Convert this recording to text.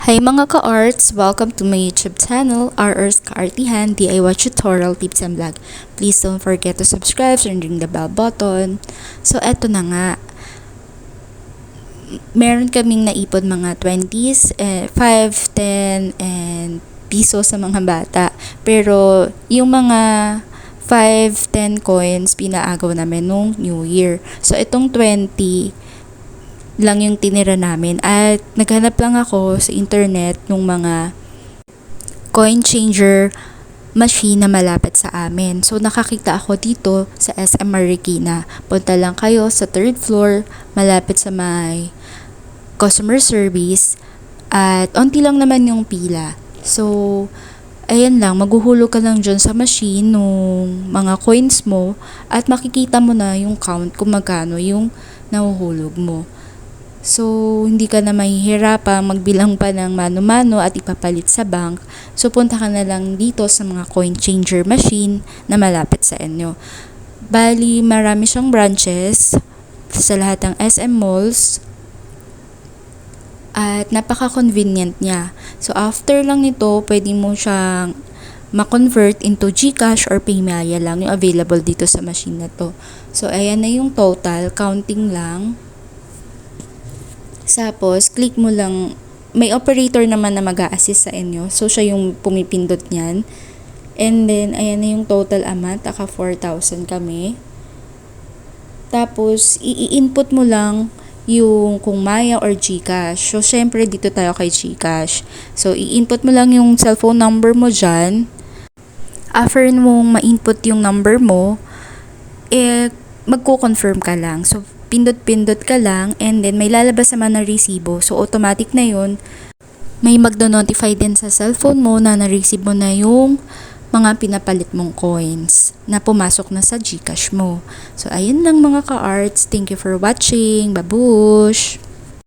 Hi mga ka-arts! Welcome to my YouTube channel, RR's Kaartihan DIY Tutorial Tips and Vlog. Please don't forget to subscribe and ring the bell button. So eto na nga, meron kaming naipon mga 20s, 5, 10, and piso sa mga bata. Pero yung mga 5, 10 coins, pinaagaw namin nung New Year. So itong 20, lang yung tinira namin at naghanap lang ako sa internet ng mga coin changer machine na malapit sa amin. So nakakita ako dito sa SM Marikina. Punta lang kayo sa 3rd floor malapit sa may customer service at onti lang naman yung pila. So ayan lang, maghuhulog ka lang dyan sa machine nung mga coins mo at makikita mo na yung count kung magkano yung nahuhulog mo. So, hindi ka na mahihirapang magbilang pa ng mano-mano at ipapalit sa bank. So, punta ka na lang dito sa mga coin changer machine na malapit sa inyo. Bali, marami siyang branches sa lahat ng SM malls at napaka-convenient niya. So, after lang nito, pwede mo siyang ma-convert into GCash or Paymaya lang yung available dito sa machine na to. So, ayan na yung total, counting lang. Tapos, click mo lang, may operator naman na mag-a-assist sa inyo. So, siya yung pumipindot niyan. And then, ayan na yung total amount. Taka 4,000 kami. Tapos, i-input mo lang yung kung Maya or GCash. So, syempre, dito tayo kay GCash. So, i-input mo lang yung cellphone number mo dyan. After mong ma-input yung number mo, magko-confirm ka lang. So, pindot-pindot ka lang and then may lalabas naman na resibo. So, automatic na yun. May magdo-notify din sa cellphone mo na na-receive mo na yung mga pinapalit mong coins na pumasok na sa GCash mo. So, ayun lang mga ka-arts. Thank you for watching. Babush!